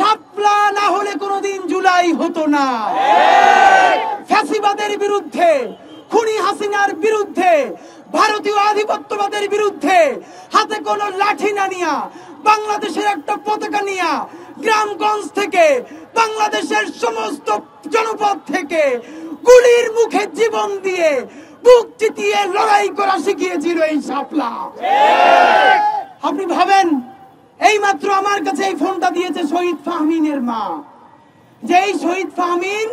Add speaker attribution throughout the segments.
Speaker 1: শাপলা না হলে কোনোদিন জুলাই হতো না। ফ্যাসিবাদের বিরুদ্ধে, খুনি হাসিনার বিরুদ্ধে, ভারতীয় আধিপত্যবাদের বিরুদ্ধে হাতে কোনো লাঠি না নিয়া, বাংলাদেশের একটা পতাকা নিয়া গ্রামগঞ্জ থেকে, বাংলাদেশের সমস্ত জনপদ থেকে গুলির মুখে জীবন দিয়ে বুক চিতিয়ে লড়াই করা শিখিয়েছিল এই শাপলা। আপনি ভাবেন, এই মাত্র আমার কাছে এই ফোনটা দিয়েছে শহীদ ফাহমিনের মা, যে এই শহীদ ফাহমিন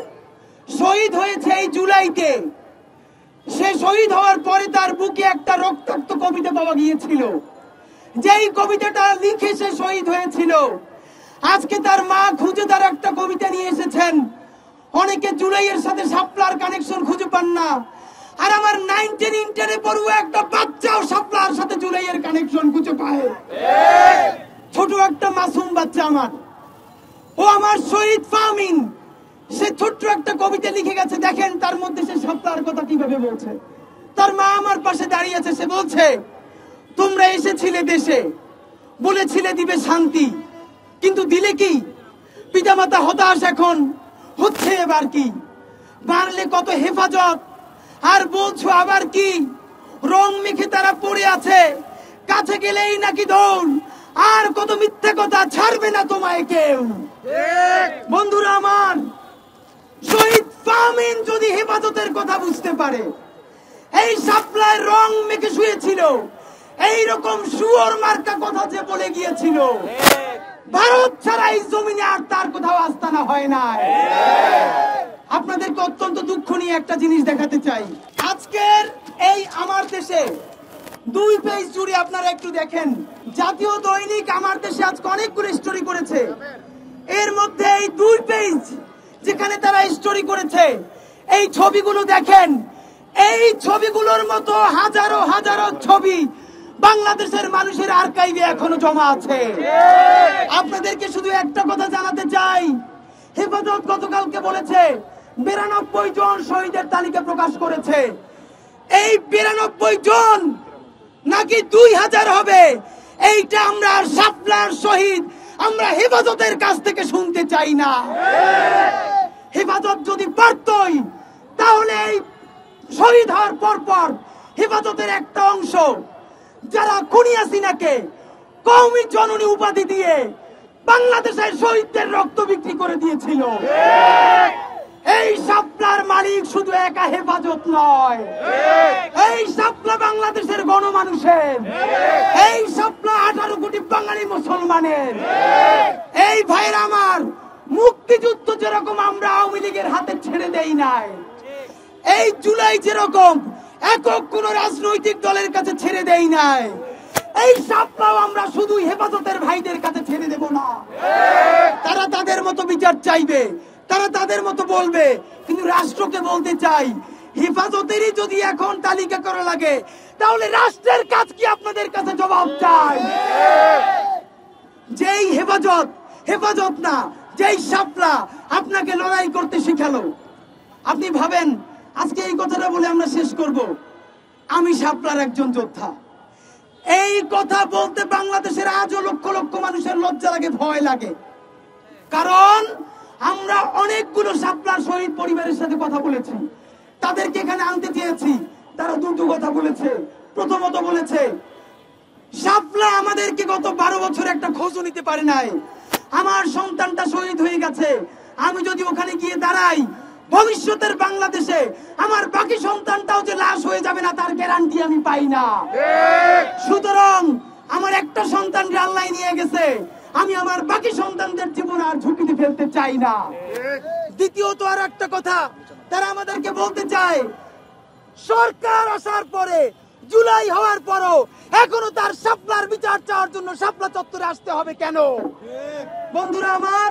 Speaker 1: শহীদ হয়েছে এই জুলাইতে। সে শহীদ হওয়ার পরে তার বুকে একটা রক্তাক্ত কবিতা পাওয়া গিয়েছিল, যেই কবিতাটা লিখে সে শহীদ হয়েছিল। আজকে তার মা খুঁজে তার একটা কবিতা নিয়ে এসেছেন। অনেকে জুলাইয়ের সাথে শাপলার কানেকশন খুঁজে পান না, আর আমার 19 ইন্টারে পড়ুয়া একটা বাচ্চাও শাপলার সাথে জুলাইয়ের কানেকশন খুঁজে পায়। ছোট একটা মাসুম বাচ্চা আমার, ও আমার শহীদ ফাহমিন, সে ছোট্ট একটা কবিতা লিখে গেছে। দেখেন তার মধ্যে সে শাপলার কথা কিভাবে বলছে। তার মা আমার পাশে দাঁড়িয়ে আছে, সে বলছে, তোমরা এসেছিলে দেশে, বলেছিলে দিবে শান্তি, কিন্তু দিলে কি? পিতামাতা হতাশ, এখন হচ্ছে এবার কি? মারলে কত হেফাজত, আর বলছো আবার কি? রং মেখে তারা পড়ে আছে, কাছে গেলেই নাকি দৌড়, আর কত মিথ্যে কথা, ছাড়বে না তোমায় কেউ। বন্ধুরা আমার, শহীদ ফাহমিন যদি হেফাজতের কথা বুঝতে পারে, এই শাপলায় রং মেখে শুয়েছিল, এইরকম শুয়োর মার্কা কথা যে বলে গিয়েছিল, ভারত ছাড়া এই জমিনে আর তার কোথাও আস্তানা হয় না। আপনাদেরকে অত্যন্ত দুঃখ নিয়ে একটা জিনিস দেখাতে চাই। আজকের এই আমার দেশে 2 পেজ জুড়ে আপনারা একটু দেখেন, জাতীয় দৈনিক আমার দেশে আজকে অনেকগুলো স্টোরি করেছে। এর মধ্যে এই 2 পেজ যেখানে তারা স্টোরি করেছে, এই ছবিগুলো দেখেন। এই ছবিগুলোর মতো হাজারো হাজারো ছবি বাংলাদেশের মানুষের আর্কাইভে এখনো জমা আছে। আপনাদেরকে শুধু একটা কথা জানাতে চাই, হেফাজত গতকালকে বলেছে 92 জন শহীদের তালিকা প্রকাশ করেছে। এই 92 জন নাকি 2000 হবে, এইটা আমরা শাপলার শহীদ আমরা হেফাজতের কাছ থেকে শুনতে চাই না। হেফাজত যদি পারতই, তাহলে এই শহীদ হওয়ার পর হেফাজতের একটা অংশ যারা খুনি হাসিনাকে কওমি জননী উপাধি দিয়ে বাংলাদেশের শহীদদের রক্ত বিক্রি করে দিয়েছিল। এই শাপলার মালিক শুধু একা হেফাজত নয়, এই শাপলা বাংলাদেশের গণমানুষের, এই শাপলা 18 কোটি বাঙালি মুসলমানের। এই ভাইরা আমার, মুক্তিযুদ্ধ যেরকম আমরা আওয়ামী লীগের হাতে ছেড়ে দেই নাই, এই জুলাই যেরকম একক কোন রাজনৈতিক দলের কাছে ছেড়ে দেই নাই, এই শাপলাও আমরা শুধু হেফাজতের ভাইদের কাছে ছেড়ে দেব না। তারা তাদের মতো বিচার চাইবে, তারা তাদের মতো বলবে, কিন্তু রাষ্ট্রকে বলতে চাই, হেফাজতেরই যদি এখন তালিকা করা লাগে, তাহলে রাষ্ট্রের কাজ কি আপনাদের কাছে জবাব চাই? যেই হেফাজত না, যেই শাপলা আপনাকে লড়াই করতে শিখালো। আপনি ভাবেন, আজকে এই কথাটা বলে আমরা শেষ করব, আমি শাপলার একজন যোদ্ধা। এই কথা বলতে বাংলাদেশের আজও লক্ষ লক্ষ মানুষের লজ্জা লাগে, ভয় লাগে। কারণ আমরা অনেকগুলো শাপলার শহীদ পরিবারের সাথে কথা বলেছি, তাদেরকে এখানে আনতে চেয়েছি। তারা দুটো কথা বলেছে। প্রথমত বলেছে, শাপলা আমাদেরকে গত 12 বছর একটা খোঁজও নিতে পারে নাই। আমার সন্তানটা শহীদ হয়ে গেছে, আমি যদি ওখানে গিয়ে দাঁড়াই, ভবিষ্যতের বাংলাদেশে আমার বাকি সন্তানটাও যে লাশ হয়ে যাবে না, তার গ্যারান্টি আমি পাই না। সুতরাং আমার একটা সন্তানকে আল্লাহ নিয়ে গেছে, আমি আমার বাকি সন্তানদের জীবন আর ঝুঁকিতে ফেলতে চাই না। দ্বিতীয়ত আর একটা কথা তারা আমাদেরকে বলতে চায়, সরকার আসার পরে, জুলাই হওয়ার পরও এখনো তার শাপলার বিচার চাওয়ার জন্য শাপলা চত্বরে আসতে হবে কেন? বন্ধুরা আমার,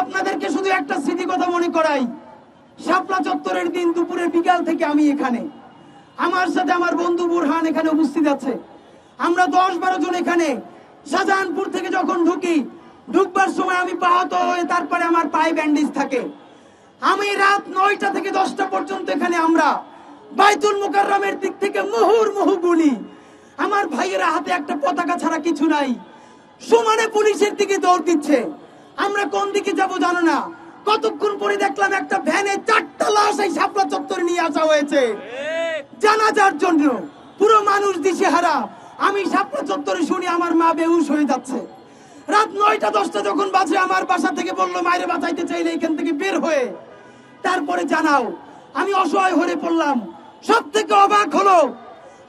Speaker 1: আপনাদেরকে শুধু একটা স্মৃতি কথা মনে করাই। শাপলা চত্বরের দিন দুপুরে বিকাল থেকে আমি এখানে, আমার সাথে আমার বন্ধু বুরহান এখানে উপস্থিত আছে। আমরা 10-12 জন এখানে শাহজাহানপুর থেকে যখন ঢুকবার সময় আমি আহত হয়ে, তারপরে আমার পায়ে ব্যান্ডেজ থাকে। আমি রাত 9টা থেকে 10টা পর্যন্ত এখানে আমরা বাইতুল মুকাররমের দিক থেকে মুহুর্মুহু গুলি। আমার ভাইয়েরা হাতে একটা পতাকা ছাড়া কিছু নাই, সমানে পুলিশের দিকে দৌড় দিচ্ছে। আমরা কোন দিকে যাব জানো না। কতক্ষণ পরে দেখলাম একটা ভ্যানে 4টা লাশ এই শাপলা চত্বরে নিয়ে আসা হয়েছে জানাজার জন্য। পুরো মানুষ দিশেহারা। আমি শাপলা চত্বরে শুনি আমার মা বেহুশ হয়ে যাচ্ছে। রাত 9টা 10টা যখন বাজে আমার বাসা থেকে বললো মায়ের বাঁচাইতে চাইলে এখান থেকে বের হয়ে তারপরে জানাও। আমি অসহায় হয়ে পড়লাম। সব থেকে অবাক হলো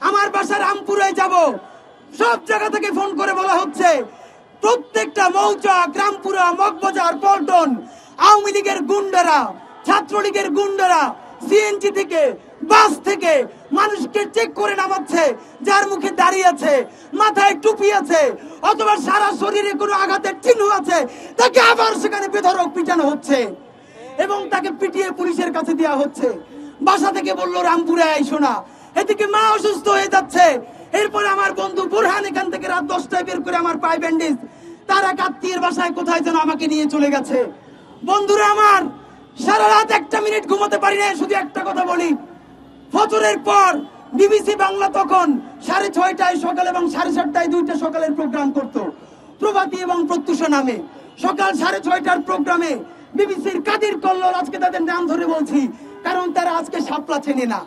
Speaker 1: আমার বাসা রামপুরে যাব, সব জায়গা থেকে ফোন করে বলা হচ্ছে প্রত্যেকটা মৌজা, গ্রামপুরা, মগবাজার, পল্টন আওয়ামী লীগের গুন্ডারা, ছাত্রলীগের গুন্ডারা সিএনজি থেকে বাস থেকে মানুষকে চেক করে নামাচ্ছে। যার মুখে দাঁড়িয়ে আছে, মাথায় টুপি আছে অথবা সারা শরীরে কোনো আঘাতের চিহ্ন আছে, তাকে আবার সেখানে বেধড়ক পিটানো হচ্ছে এবং তাকে পিটিয়ে পুলিশের কাছে দেওয়া হচ্ছে। বাসা থেকে বললো রামপুরে আইসো না, এদিকে মা অসুস্থ হয়ে যাচ্ছে। এরপরে আমার বন্ধু বুরহান এখান থেকে রাত 10টায় বের করে আমার পায়ে ব্যান্ডেজ, তার এক আত্মীয়ের বাসায় কোথায় যেন আমাকে নিয়ে চলে গেছে। বন্ধুরা আমার, সারা রাত 1 মিনিট ঘুমাতে পারি না। শুধু একটা কথা বলি, ফজরের পর বিবিসি বাংলা তখন 6:30টায় সকাল এবং 7:30টায় 2টা সকালের প্রোগ্রাম করতো, প্রভাতী এবং প্রত্যুষা নামে। সকাল 6:30টার প্রোগ্রামে বিবিসির কাদের কল্লোল, আজকে তাদের নাম ধরে বলছি কারণ তারা আজকে শাপলা চেনে না,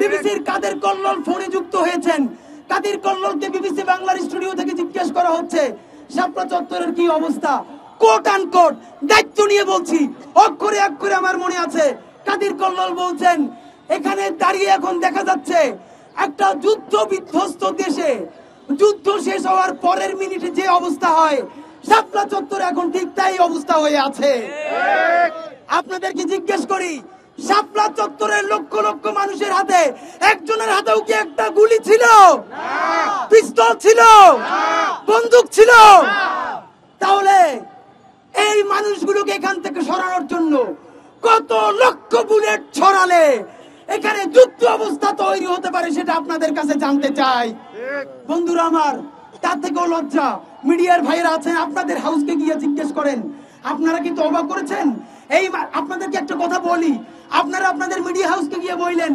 Speaker 1: বিবিসির কাদের কল্লোল ফোনে যুক্ত হয়েছেন। কাদের কল্লোলকে বিবিসি বাংলার স্টুডিও থেকে জিজ্ঞেস করা হচ্ছে শাপলা চত্বরের কি অবস্থা। কোট আনকোট দায়িত্ব নিয়ে বলছি, অক্ষরে অক্ষরে আমার মনে আছে। কাদের কল্লোল বলছেন এখানে দাঁড়িয়ে এখন দেখা যাচ্ছে একটা যুদ্ধ বিধ্বস্ত দেশে যুদ্ধ শেষ হওয়ার পরের মিনিটে যে অবস্থা হয়, শাপলা চত্বরে এখন ঠিক তাই অবস্থা হয়ে আছে। আপনাদেরকে জিজ্ঞেস করি, শাপলা চত্বরের লক্ষ লক্ষ মানুষের হাতে একজনের হাতেও কি একটা গুলি ছিল, পিস্তল ছিল, বন্দুক ছিল? তাহলে এই মানুষগুলোকে এখান থেকে সরানোর জন্য কত লক্ষ বুলেট ছড়ালে এখানে যুদ্ধ অবস্থা তৈরি হতে পারে সেটা আপনাদের কাছে জানতে চাই। বন্ধুরা আমার, তার থেকেও লজ্জা মিডিয়ার ভাইয়েরা আছেন, আপনাদের হাউসকে গিয়ে জিজ্ঞেস করেন আপনারা কি তওবা করেছেন। এই আপনাদেরকে একটা কথা বলি, আপনারা আপনাদের মিডিয়া হাউসকে গিয়ে বললেন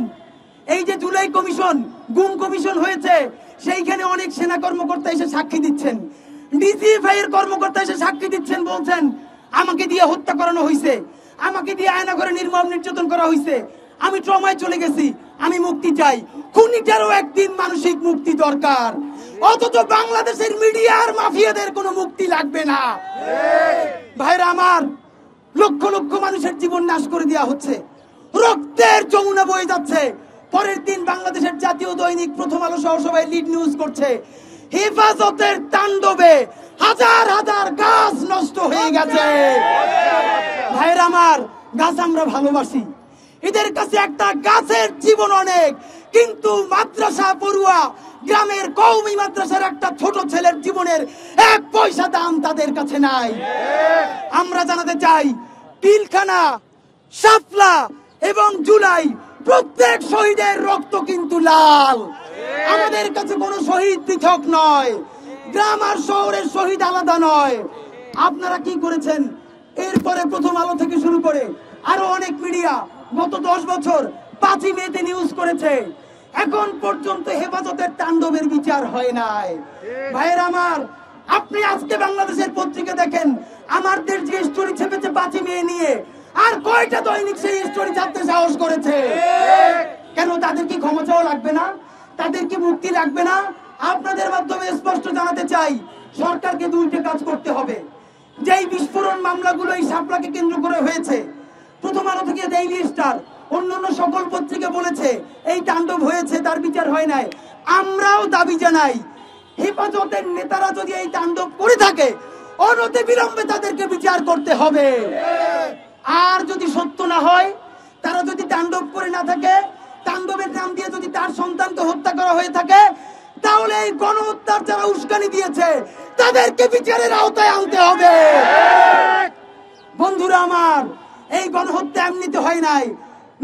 Speaker 1: এই যে জুলাই কমিশন, গুম কমিশন হয়েছে, সেইখানে অনেক সেনা কর্মকর্তা এসে সাক্ষী দিচ্ছেন, ডিজিএফআই এর কর্মকর্তা এসে সাক্ষী দিচ্ছেন, বলছেন আমাকে দিয়ে হত্যা করানো হয়েছে, আমাকে দিয়ে আয়না করে নির্মম নির্যাতন করা হয়েছে, আমি ট্রমায় চলে গেছি, আমি মুক্তি চাই। খুনিটারও একদিন মানসিক মুক্তি দরকার, অথচ বাংলাদেশের মিডিয়ার মাফিয়াদের কোনো মুক্তি লাগবে না। ভাইরা আমার, লক্ষ লক্ষ মানুষের জীবন নাশ করে দেওয়া হচ্ছে, রক্তের যমুনা বয়ে যাচ্ছে। পরের দিন বাংলাদেশের জাতীয় দৈনিক প্রথম আলো সহ সবাই লিড নিউজ করছে হেফাজতের তাণ্ডবে হাজার হাজার গাছ নষ্ট হয়ে গেছে। ভাইরা আমার, গাছ আমরা ভালোবাসি, এদের কাছে একটা গাছের জীবন অনেক, কিন্তু মাদ্রাসা পড়ুয়া গ্রামের কওমি মাদ্রাসার একটা ছোট ছেলের জীবনের 1 পয়সা দাম তাদের কাছে নাই। আমরা জানাতে চাই, পিলখানা, শাপলা এবং জুলাই প্রত্যেক শহীদের রক্ত কিন্তু লাল। আমাদের কাছে কোনো শহীদ পৃথক নয়, গ্রাম আর শহরের শহীদ আলাদা নয়। আপনারা কি করেছেন? এরপরে প্রথম আলো থেকে শুরু করে আরো অনেক মিডিয়া গত 10 বছর 5ই মেতে নিউজ করেছে, এখন পর্যন্ত হেফাজতের তাণ্ডবের বিচার হয় নাই। ভাইয়ের আমার, আপনি আজকে বাংলাদেশের পত্রিকা দেখেন, আমাদের যে স্টোরি ছেপেছে 5ই মে নিয়ে, আর কয়টা দৈনিক সেই স্টোরি ছাপতে সাহস করেছে? কেন? তাদের কি ক্ষমা চাওয়া লাগবে না? তাদের কি মুক্তি লাগবে না? আপনাদের মাধ্যমে স্পষ্ট জানাতে চাই, সরকারকে 2টা কাজ করতে হবে। যেই বিস্ফোরণ মামলাগুলো এই শাপলাকে কেন্দ্র করে হয়েছে, প্রথম আলো থেকে ডেইলি স্টার, অন্যান্য সকল পত্রিকা বলেছে এই তাণ্ডব হয়েছে, তার বিচার হয় নাই। আমরাও দাবি জানাই, হেফাজতের নেতারা যদি এই তাণ্ডব করে থাকে, অনতি বিলম্বে তাদেরকে বিচার করতে হবে। আর যদি সত্য না হয়, তারা যদি তাণ্ডব করে না থাকে, তাণ্ডবের নাম দিয়ে যদি তার সন্তানকে হত্যা করা হয়ে থাকে, তাহলে এই গণহত্যার যারা উস্কানি দিয়েছে তাদেরকে বিচারের আওতায় আনতে হবে। বন্ধুরা আমার, এই গণহত্যা এমনিতে হয় নাই,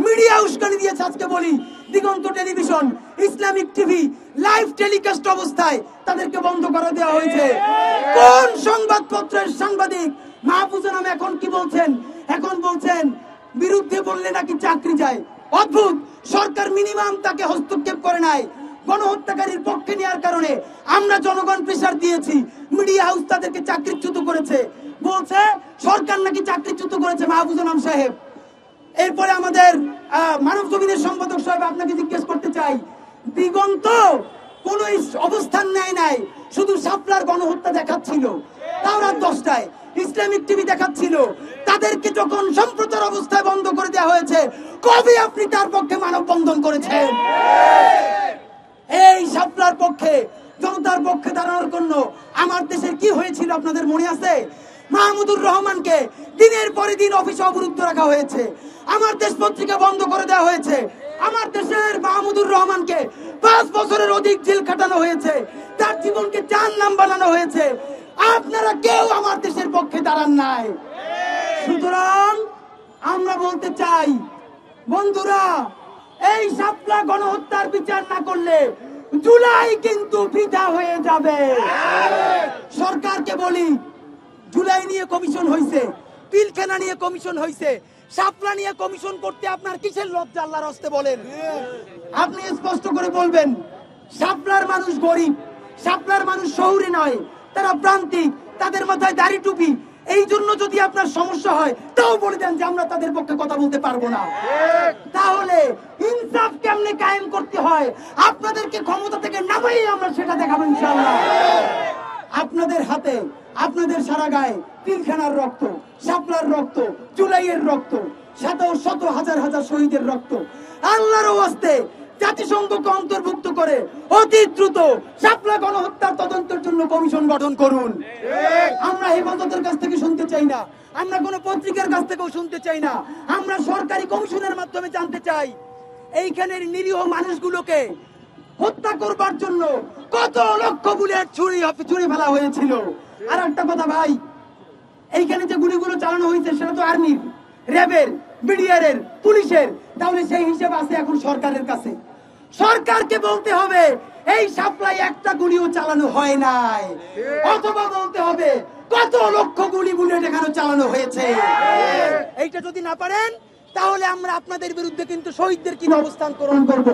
Speaker 1: মিডিয়া উস্কানি দিয়েছে। আজকে বলি, Diganta television, Islamic TV live telecast অবস্থায় তাদেরকে বন্ধ করে দেওয়া হয়েছে। কোন সংবাদপত্রের সাংবাদিক মাহফুজা নামে এখন কি বলছেন? এখন বলছেন বিরুদ্ধে বললে নাকি চাকরি যায়। অদ্ভুত, সরকার মিনিমাম তাকে হস্তক্ষেপ করে নাই। গণহত্যাকারীর পক্ষে নেওয়ার কারণে আমরা জনগণ প্রেসার দিয়েছি। মিডিয়া হাউস তাদেরকে চাকরিচ্যুত করেছে, বলছে সরকার নাকি চাকরিচ্যুত করেছে মাহফুজ আনাম সাহেব। এরপরে আমাদের মানব জমিনের সম্পাদক সাহেব, আপনাকে জিজ্ঞেস করতে চাই, দিগন্ত কোন অবস্থান নেয় নাই, শুধু শাপলার গণহত্যা দেখাচ্ছিল, তাও রাত 10টায় ইসলামিক টিভি দেখাচ্ছিল। তাদেরকে যখন সম্প্রচার অবস্থায় বন্ধ করে দেওয়া হয়েছে, কবে আপনি তার পক্ষে মানববন্ধন করেছেন? এই শাপলার পক্ষে, জনতার পক্ষে দাঁড়ানোর জন্য আমার দেশের কি হয়েছিল আপনাদের মনে আছে? মাহমুদুর রহমানকে দিনের পরে দিন অফিসে অবরুদ্ধ রাখা হয়েছে, আমার দেশ পত্রিকা বন্ধ করে দেওয়া হয়েছে, আমার দেশের মাহমুদুর রহমানকে 5 বছরের অধিক জেল খাটানো হয়েছে, তার জীবনকে জাহান্নাম বানানো হয়েছে। আপনারা কেউ আমার দেশের পক্ষে দাঁড়ান নাই। সুতরাং আমরা বলতে চাই, বন্ধুরা, এই শাপলা গণহত্যার বিচার না করলে জুলাই কিন্তু বৃথা হয়ে যাবে। সরকারকে বলি, জুলাই নিয়ে কমিশন হয়েছে, পিলখানা নিয়ে কমিশন হয়েছে, শাপলা নিয়ে কমিশন করতে আপনার কিসের লজ্জা? আল্লাহর হস্তে বলেন। আপনি স্পষ্ট করে বলবেন, শাপলার মানুষ গরিব, শাপলার মানুষ শহুরে নয়, তারা প্রান্তিক, তাদের মাথায় দাড়ি টুপি। এই জন্য যদি আপনার সমস্যা হয়, তাও বলে দেন যে আমরা তাদের পক্ষে কথা বলতে পারবো না। তাহলে ইনসাফ কেমনে কায়েম করতে হয়, আপনাদেরকে ক্ষমতা থেকে নামাই আমরা সেটা দেখাবো ইনশাআল্লাহ। আপনাদের হাতে, আপনাদের সারা গায়ে পিলখানার রক্ত, শাপলার রক্ত, জুলাইয়ের রক্ত, শত শত হাজার হাজার শহীদের রক্ত। আল্লাহর ওয়াস্তে জাতিসংঘকে অন্তর্ভুক্ত করে অতি দ্রুত শাপলা গণহত্যার তদন্তের জন্য কমিশন গঠন করুন। আমরা হেফাজতের কাছ থেকে শুনতে চাই না, আমরা কোনো পত্রিকার কাছ থেকেও শুনতে চাই না, আমরা সরকারি কমিশনের মাধ্যমে জানতে চাই এইখানের নিরীহ মানুষগুলোকে হত্যা করবার জন্য কত লক্ষ বুলেট ছুরি ফেলা হয়েছিল। আর একটা কথা ভাই, এইখানে যে গুলিগুলো চালানো হয়েছে সেটা তো আর্মির, র্যাবের, বিডিআরের, পুলিশের, তাহলে সেই হিসেব আছে এখন সরকারের কাছে। সরকারকে বলতে হবে এই শাপলায় একটা গুলিও চালানো হয় নাই, অথবা বলতে হবে কত লক্ষ গুলি বুলেট এখানে চালানো হয়েছে। এইটা যদি না পারেন, তাহলে আমরা আপনাদের বিরুদ্ধে কিন্তু শহীদদের কি অবস্থান গ্রহণ করব।